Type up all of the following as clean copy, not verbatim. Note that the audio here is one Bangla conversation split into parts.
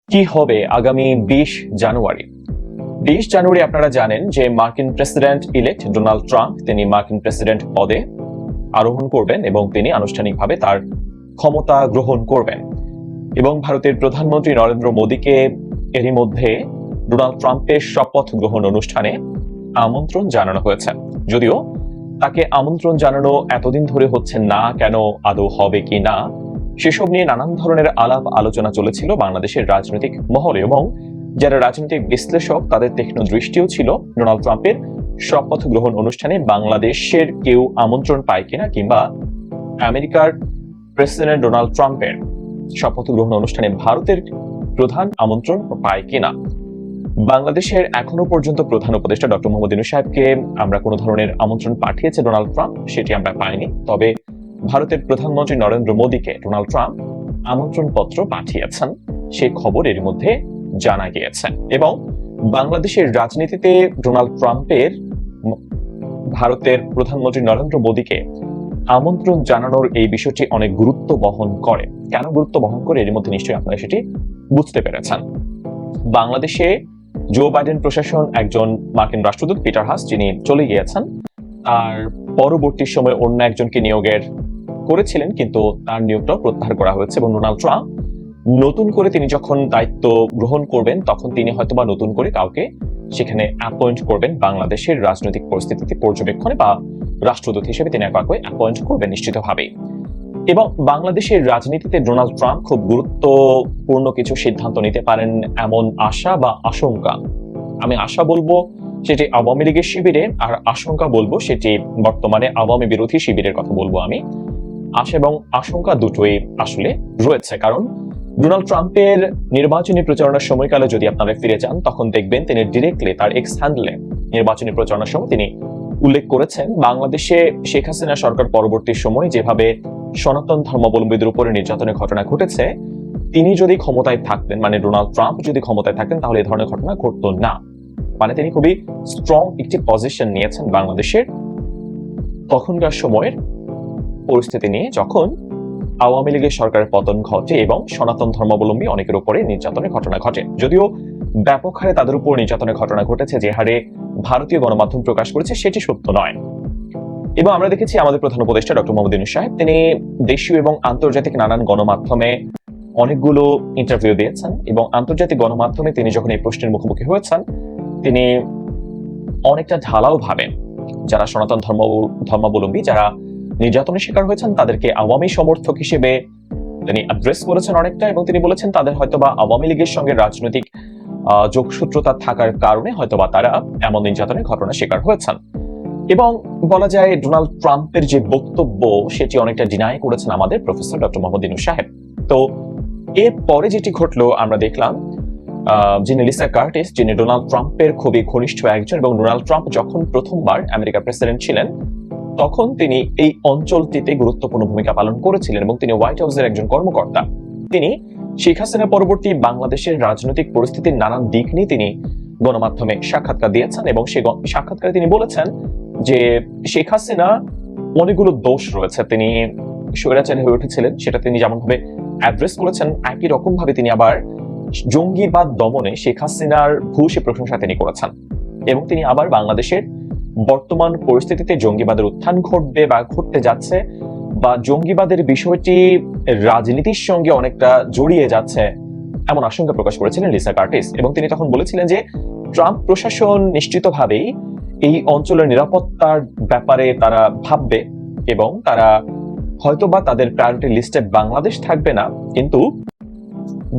কি হবে আগামী 20 জানুয়ারি আপনারা জানেন যে মার্কিন প্রেসিডেন্ট ইলেক্ট ডোনাল্ড ট্রাম্প তিনি মার্কিন প্রেসিডেন্ট পদে আরোহণ করবেন এবং তিনি আনুষ্ঠানিকভাবে তার ক্ষমতা গ্রহণ করবেন এবং ভারতের প্রধানমন্ত্রী নরেন্দ্র মোদীকে এরই মধ্যে ডোনাল্ড ট্রাম্পের শপথ গ্রহণ অনুষ্ঠানে আমন্ত্রণ জানানো হয়েছে। যদিও তাকে আমন্ত্রণ জানানো এতদিন ধরে হচ্ছে না, কেন, আদৌ হবে কি না সেসব নিয়ে নানান ধরনের আলাপ আলোচনা চলেছিল বাংলাদেশের রাজনৈতিক মহলে এবং যারা রাজনৈতিক বিশ্লেষক তাদের তীক্ষ্ণ দৃষ্টিও ছিল ডোনাল্ড ট্রাম্পের শপথ গ্রহণ অনুষ্ঠানে বাংলাদেশের কেউ আমন্ত্রণ পায় কিনা কিংবা আমেরিকার প্রেসিডেন্ট ডোনাল্ড ট্রাম্পের শপথ গ্রহণ অনুষ্ঠানে ভারতের প্রধান আমন্ত্রণ পায় কিনা। বাংলাদেশের এখনো পর্যন্ত প্রধান উপদেষ্টা ডক্টর মোহাম্মদ ইউনূস সাহেবকে আমরা কোনো ধরনের আমন্ত্রণ পাঠিয়েছে ডোনাল্ড ট্রাম্প সেটি আমরা পাইনি, তবে ভারতের প্রধানমন্ত্রী নরেন্দ্র মোদীকে ডোনাল্ড ট্রাম্প আমন্ত্রণ পত্র পাঠিয়েছেন সে খবর এর মধ্যে জানা গিয়েছে এবং বাংলাদেশের রাজনীতিতে ডোনাল্ড ট্রাম্পের ভারতের প্রধানমন্ত্রী নরেন্দ্র মোদীকে আমন্ত্রণ জানানোর এই বিষয়টি অনেক গুরুত্ব বহন করে। কেন গুরুত্ব বহন করে এর মধ্যে নিশ্চয়ই আপনারা সেটি বুঝতে পেরেছেন। বাংলাদেশে জো বাইডেন প্রশাসন একজন মার্কিন রাষ্ট্রদূত পিটার হাস যিনি চলে গিয়েছেন, আর পরবর্তী সময় অন্য একজনকে নিয়োগের করেছিলেন কিন্তু তার নিয়োগটাও প্রত্যাহার করা হয়েছে এবং ডোনাল্ড ট্রাম্প নতুন করে তিনি যখন দায়িত্ব গ্রহণ করবেন তখন তিনি হয়তোবা নতুন করে কাউকে সেখানে অ্যাপয়েন্ট করবেন বাংলাদেশের রাজনৈতিক পরিস্থিতিতে পর্যবেক্ষণে বা রাষ্ট্রদূত হিসেবে তিনি কাউকে অ্যাপয়েন্ট করবেন নিশ্চিতভাবেই। এবং বাংলাদেশের রাজনীতিতে ডোনাল্ড ট্রাম্প খুব গুরুত্বপূর্ণ কিছু সিদ্ধান্ত নিতে পারেন এমন আশা বা আশঙ্কা, আমি আশা বলবো সেটি আওয়ামী লীগের শিবিরে আর আশঙ্কা বলবো সেটি বর্তমানে আওয়ামী বিরোধী শিবিরের কথা বলবো আমি। আশা এবং আশঙ্কা দুটোই আসলে রয়েছে, কারণ ডোনাল্ড ট্রাম্পের নির্বাচনী প্রচারণার সময়কালে যদি আপনারা ফিরে যান তখন দেখবেন তিনি ডিরেক্টলি তার এক্স হ্যান্ডেলে নির্বাচনী প্রচারণার সময় তিনি উল্লেখ করেছেন বাংলাদেশে শেখ হাসিনা সরকার পরবর্তী সময় যেভাবে সনাতন ধর্মাবলম্বীদের উপরে নির্যাতনের ঘটনা ঘটেছে, তিনি যদি ক্ষমতায় থাকতেন, মানে ডোনাল্ড ট্রাম্প যদি ক্ষমতায় থাকতেন তাহলে এই ধরনের ঘটনা ঘটতো না। মানে তিনি খুবই স্ট্রং একটি পজিশন নিয়েছেন বাংলাদেশের তখনকার সময়ের পরিস্থিতি নিয়ে, যখন আওয়ামী লীগের সরকারের পতন ঘটে এবং সনাতন ধর্মাবলম্বী অনেকের উপরে নির্যাতনের ঘটনা ঘটে। যদিও ব্যাপক হারে তাদের উপর নির্যাতনের ঘটনা ঘটেছে, যে হারে ভারতীয় গণমাধ্যম প্রকাশ করেছে সেটি সত্য নয়। এবং আমরা দেখেছি আমাদের প্রধান উপদেষ্টা ডক্টর মোহাম্মদ ইউনূস সাহেব তিনি দেশীয় এবং আন্তর্জাতিক নানান গণমাধ্যমে অনেকগুলো ইন্টারভিউ দিয়েছেন এবং আন্তর্জাতিক গণমাধ্যমে তিনি যখন এই প্রশ্নের মুখোমুখি হয়েছেন তিনি অনেকটা ঢালাও ভাবেন যারা সনাতন ধর্মাবলম্বী যারা নির্যাতনের শিকার হয়েছেন তাদেরকে আওয়ামী সমর্থক হিসেবে তিনি অ্যাড্রেস করেছেন অনেকটা, এবং তিনি বলেছেন তাদের হয়তোবা আওয়ামী লীগের সঙ্গে রাজনৈতিক যোগসূত্রতা থাকার কারণে হয়তোবা তারা এমন নির্যাতনের ঘটনার শিকার হয়েছেন। এবং বলা যায় ডোনাল্ড ট্রাম্পের যে বক্তব্য সেটি অনেকটা ডিনাই করেছেন আমাদের প্রফেসর ডক্টর মোহাম্মদ ইউনূস সাহেব। তো এর পরে যেটি ঘটলো আমরা দেখলাম যিনি লিসা কার্টিস, যিনি ডোনাল্ড ট্রাম্পের খুবই ঘনিষ্ঠ একজন এবং ডোনাল্ড ট্রাম্প যখন প্রথমবার আমেরিকার প্রেসিডেন্ট ছিলেন তখন তিনি এই অঞ্চলটিতে গুরুত্বপূর্ণ ভূমিকা পালন করেছিলেন এবং তিনি হোয়াইট হাউসের একজন কর্মকর্তা। তিনি শেখ হাসিনা পরবর্তী বাংলাদেশের রাজনৈতিক পরিস্থিতির নানান দিক নিয়ে তিনি গণমাধ্যমে সাক্ষাৎকার দিয়েছেন এবং সেই সাক্ষাৎকারে তিনি বলেছেন যে শেখ হাসিনা অনেকগুলো দোষ রয়েছে, তিনি স্বৈরাচারী হয়ে উঠেছিলেন সেটা তিনি যেমন ভাবে অ্যাড্রেস করেছেন, একই রকম ভাবে তিনি আবার জঙ্গিবাদ দমনে শেখ হাসিনার ভূয়সী প্রশংসা তিনি করেছেন এবং তিনি আবার বাংলাদেশের বর্তমান পরিস্থিতিতে জঙ্গিবাদের উত্থান ঘটবে বা ঘটতে যাচ্ছে বা জঙ্গিবাদের বিষয়টি রাজনীতির সঙ্গে অনেকটা জড়িয়ে যাচ্ছে এমন আশঙ্কা প্রকাশ করেছিলেন লিসা কার্টিস। এবং তিনি তখন বলেছিলেন যে ট্রাম্প প্রশাসন নিশ্চিতভাবেই এই অঞ্চলের নিরাপত্তার ব্যাপারে তারা ভাববে এবং তারা হয়তোবা তাদের প্রায়োরিটি লিস্টে বাংলাদেশ থাকবে না, কিন্তু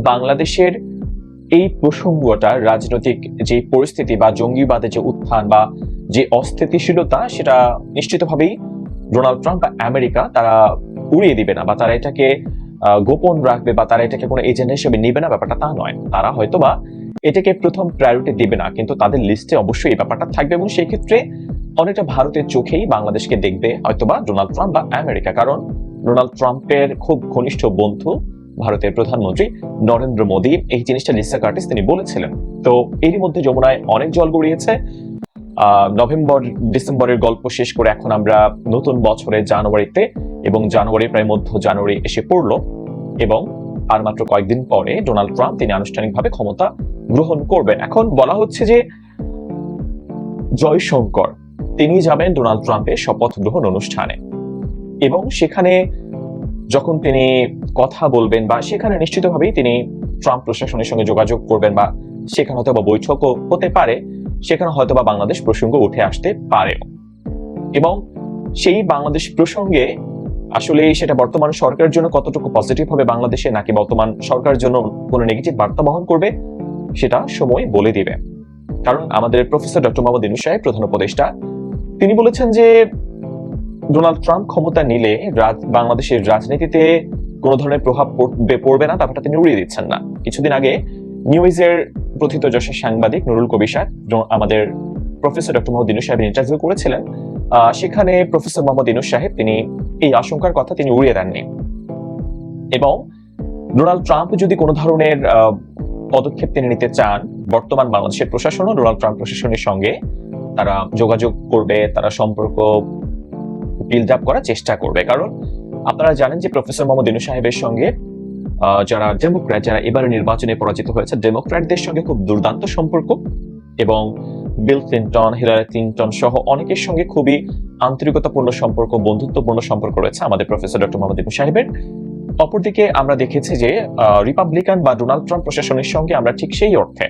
বাংলাদেশের এই প্রসঙ্গটা রাজনৈতিক যে পরিস্থিতি বা জঙ্গিবাদের যে উত্থান বা যে অস্থিতিশীলতা সেটা নিশ্চিতভাবেই ডোনাল্ড ট্রাম্প বা আমেরিকা তারা উড়িয়ে দিবে না বা তারা এটাকে গোপন রাখবে বা তারা এটাকে কোনো এজেন্ডা হিসেবে নিবে না, ব্যাপারটা তা নয়। তারা হয়তোবা এটাকে প্রথম প্রায়োরিটি দিবে না, কিন্তু তাদের লিস্টে অবশ্যই এই ব্যাপারটা থাকবে এবং সেই ক্ষেত্রে অনেকটা ভারতের চোখেই বাংলাদেশকে দেখবে হয়তোবা ডোনাল্ড ট্রাম্প বা আমেরিকা, কারণ ডোনাল্ড ট্রাম্পের খুব ঘনিষ্ঠ বন্ধু ভারতের প্রধানমন্ত্রী নরেন্দ্র মোদী এই জিনিসটা লিসা কার্টিস তিনি বলেছিলেন। তো এরই মধ্যে যমুনায় অনেক জল গড়িয়েছে। নভেম্বর ডিসেম্বরের গল্প শেষ করে এখন আমরা নতুন বছরের জানুয়ারিতে এবং জানুয়ারি প্রায় মধ্য জানুয়ারি এসে পড়লো এবং আর মাত্র কয়েকদিন পরে ডোনাল্ড ট্রাম্প তিনি আনুষ্ঠানিকভাবে ক্ষমতা গ্রহণ করবেন। এখন বলা হচ্ছে যে জয়শঙ্কর তিনি যাবেন ডোনাল্ড ট্রাম্পের শপথ গ্রহণ অনুষ্ঠানে, এবং সেখানে যখন তিনি কথা বলবেন বা সেখানে নিশ্চিতভাবেই তিনি ট্রাম্প প্রশাসনের সঙ্গে যোগাযোগ করবেন বা সেখানে হয়তো বা বৈঠকও হতে পারে, সেখানে হয়তো বা বাংলাদেশ প্রসঙ্গ উঠে আসতে পারে, এবং সেই বাংলাদেশ প্রসঙ্গে আসলে সেটা বর্তমান সরকারের জন্য কতটুকু পজিটিভ হবে বাংলাদেশে, নাকি বর্তমান সরকারের জন্য কোনো নেগেটিভ বার্তা বহন করবে, সেটা সময় বলে দিবে। কারণ আমাদের প্রফেসর ডক্টর মোহাম্মদ ইউনূস সাহেব, প্রধান উপদেষ্টা, তিনি বলেছেন যে ডোনাল্ড ট্রাম্প ক্ষমতা নিলে বাংলাদেশের রাজনীতিতে কোনো ধরনের প্রভাব পড়বে না, ব্যাপারটা তিনি উড়িয়ে দিচ্ছেন না। কিছুদিন আগে নিউজের প্রথিতযশা সাংবাদিক নুরুল কবির সাহেব আমাদের প্রফেসর ডক্টর মোহাম্মদ ইউনূস সাহেব ইন্টারভিউ করেছিলেন, সেখানে প্রফেসর মোহাম্মদ ইউনূস সাহেব তিনি এই আশঙ্কার কথা তিনি উড়িয়ে দেননি, এবং ডোনাল্ড ট্রাম্প যদি কোনো ধরনের পদক্ষেপ তিনি নিতে চান, বর্তমান বাংলাদেশের প্রশাসনও ডোনাল্ড ট্রাম্প প্রশাসনের সঙ্গে তারা যোগাযোগ করবে, তারা সম্পর্ক বিল্ড আপ করার চেষ্টা করবে। কারণ আপনারা জানেন যে প্রফেসর মোহাম্মদ ইউনূস সাহেবের সঙ্গে যারা ডেমোক্র্যাট, যারা এবারে নির্বাচনে পরাজিত হয়েছে, ডেমোক্র্যাটদের সঙ্গে খুব দুর্দান্ত সম্পর্ক, এবং বিল ক্লিন্টন, হিলারি ক্লিন্টন সহ অনেকের সঙ্গে খুবই আন্তরিকতাপূর্ণ সম্পর্ক, বন্ধুত্বপূর্ণ সম্পর্ক রয়েছে আমাদের প্রফেসর ডক্টর মোহাম্মদ ইউনূস সাহেবের। অপরদিকে আমরা দেখেছি যে রিপাবলিকান বা ডোনাল্ড ট্রাম্প প্রশাসনের সঙ্গে আমরা ঠিক সেই অর্থে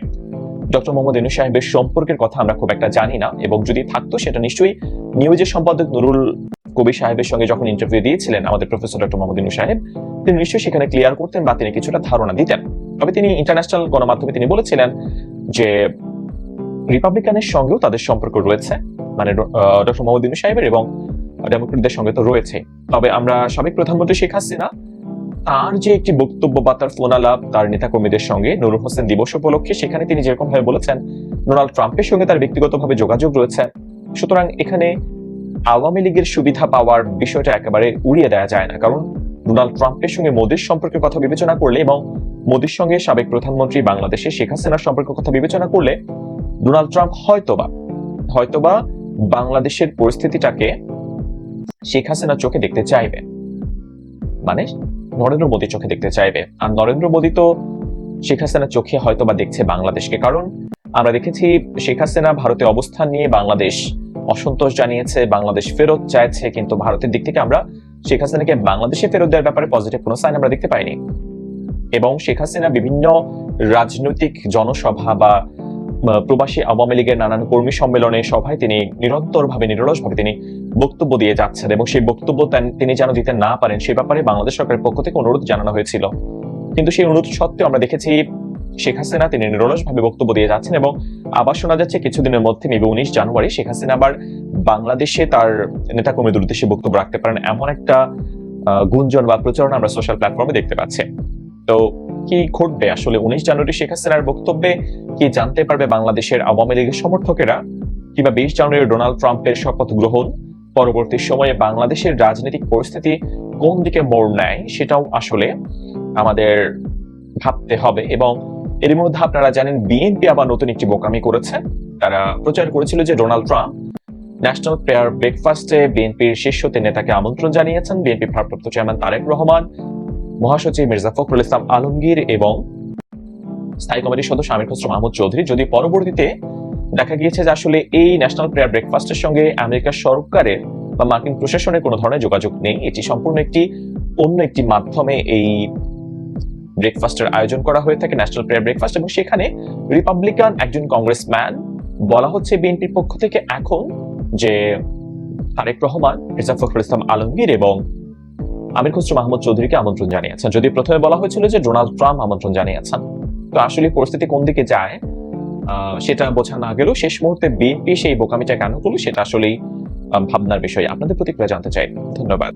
ডক্টর মোহাম্মদ ইউনূস সাহেবের সম্পর্কের কথা আমরা খুব একটা জানি না, এবং যদি থাকতো সেটা নিশ্চয়ই নিউজের সম্পাদক নুরুল কবির সাহেবের সঙ্গে যখন ইন্টারভিউ দিয়েছিলেন আমাদের প্রফেসর ডক্টর মোহাম্মদ ইউনূস সাহেব, তিনি নিশ্চয়ই সেখানে ক্লিয়ার করতেন বা তিনি কিছুটা ধারণা দিতেন। তবে তিনি ইন্টারন্যাশনাল গণমাধ্যমে তিনি বলেছিলেন যে রিপাবলিকানের সঙ্গেও তাদের সম্পর্ক রয়েছে, মানে ডক্টর মোহাম্মদ ইউনূস সাহেবের এবং ডেমোক্রেটদের সঙ্গে তো রয়েছে। তবে আমরা সাবেক প্রধানমন্ত্রী শেখ হাসিনা তার যে একটি বক্তব্য বা তার ফোন আলাপ তার নেতাকর্মীদের সঙ্গে নূরুল হোসেন দিবস উপলক্ষে, সেখানে তিনি যেরকম ভাবে বলেছেন ডোনাল্ড ট্রাম্পের সঙ্গে তার ব্যক্তিগতভাবে যোগাযোগ রয়েছে, সুতরাং এখানে আওয়ামী লীগের সুবিধা পাওয়ার বিষয়টা একেবারে উড়িয়ে দেওয়া যায় না। কারণ ডোনাল্ড ট্রাম্পের সঙ্গে মোদির সম্পর্কের কথা বিবেচনা করলে এবং মোদির সঙ্গে সাবেক প্রধানমন্ত্রী বাংলাদেশের শেখ হাসিনার সম্পর্কের কথা বিবেচনা করলে ডোনাল্ড ট্রাম্প হয়তোবা বাংলাদেশের পরিস্থিতিটাকে শেখ হাসিনার চোখে দেখতে চাইবে, মানে নরেন্দ্র মোদীর চোখে দেখতে চাইবে। আর নরেন্দ্র মোদী তো শেখ হাসিনার চোখে হয়তোবা দেখছে বাংলাদেশকে। কারণ আমরা দেখেছি শেখ হাসিনা ভারতে অবস্থান নিয়ে বাংলাদেশ অসন্তোষ জানিয়েছে, বাংলাদেশ ফেরত চাইছে, কিন্তু ভারতের দিক থেকে আমরা শেখ হাসিনাকে বাংলাদেশে ফেরত দেওয়ার ব্যাপারে পজিটিভ কোনো সাইন আমরা দেখতে পাইনি। এবং শেখ হাসিনা বিভিন্ন রাজনৈতিক জনসভা বা প্রবাসী আওয়ামী লীগের নানান কর্মী সম্মেলনে সভায় তিনি নিরন্তরভাবে নিরলসভাবে তিনি বক্তব্য দিয়ে যাচ্ছেন, এবং সেই বক্তব্য তিনি যেন দিতে না পারেন সে ব্যাপারে বাংলাদেশ সরকারের পক্ষ থেকে অনুরোধ জানানো হয়েছিল। কিন্তু সেই অনুরোধ সত্ত্বেও আমরা দেখেছি শেখ হাসিনা তিনি নিরলসভাবে বক্তব্য দিয়ে যাচ্ছেন, এবং আবার শোনা যাচ্ছে কিছুদিনের মধ্যে মেবি 19 জানুয়ারি শেখ হাসিনা আবার বাংলাদেশে তার নেতাকর্মীদের উদ্দেশ্যে বক্তব্য রাখতে পারেন, এমন একটা গুঞ্জন বা প্রচারণা আমরা সোশ্যাল প্ল্যাটফর্মে দেখতে পাচ্ছি। তো কি ঘটবে আসলে 19 জানুয়ারি শেখ হাসিনার বক্তব্যে? কি জানতে পারবে বাংলাদেশের আওয়ামী লীগের সমর্থকেরা? কিংবা 20 জানুয়ারি ডোনাল্ড ট্রাম্পের শপথ গ্রহণ পরবর্তী সময়ে বাংলাদেশের রাজনৈতিক পরিস্থিতি কোন দিকে মোড় নেয়, সেটাও আসলে আমাদের ভাবতে হবে। এবং এর মধ্যে আপনারা জানেন বিএনপি আবার নতুন একটি বোকামি করেছে। তারা প্রচার করেছিল যে ডোনাল্ড ট্রাম্প ন্যাশনাল প্রেয়ার ব্রেকফাস্টে বিএনপির শীর্ষ তিন নেতাকে আমন্ত্রণ জানিয়েছেন। বিএনপির ভারপ্রাপ্ত চেয়ারম্যান তারেক রহমান, মহাসচিব মির্জা ফখরুল ইসলাম আলমগীর এবং স্থায়ী কমিটির সদস্য আমির খসরু মাহমুদ চৌধুরী। যদি পরবর্তীতে দেখা গিয়েছে যে আসলে এই ন্যাশনাল প্রেয়ার ব্রেকফাস্টের সঙ্গে আমেরিকার সরকারের বা মার্কিন প্রশাসনের কোনো ধরনের যোগাযোগ নেই, এটি সম্পূর্ণ অন্য একটি মাধ্যমে এই ব্রেকফাস্টের আয়োজন করা হয়ে থাকে, ন্যাশনাল প্রেয়ার ব্রেকফাস্ট, এবং সেখানে রিপাবলিকান একজন কংগ্রেসম্যান বলা হচ্ছে বিএনপির পক্ষ থেকে এখন যে তারেক রহমান, মির্জা ফখরুল ইসলাম আলমগীর এবং আমির খসরু মাহমুদ চৌধুরীকে আমন্ত্রণ জানিয়েছেন। যদি প্রথমে বলা হয়েছিল যে ডোনাল্ড ট্রাম্প আমন্ত্রণ জানিয়েছেন, তো আসলে পরিস্থিতি কোন দিকে যায় সেটা বোঝা না গেলেও শেষ মুহূর্তে বিএনপি সেই বোকামিটা কেন করলো সেটা আসলেই ভাবনার বিষয়। আপনাদের প্রতিক্রিয়া জানতে চাই। ধন্যবাদ।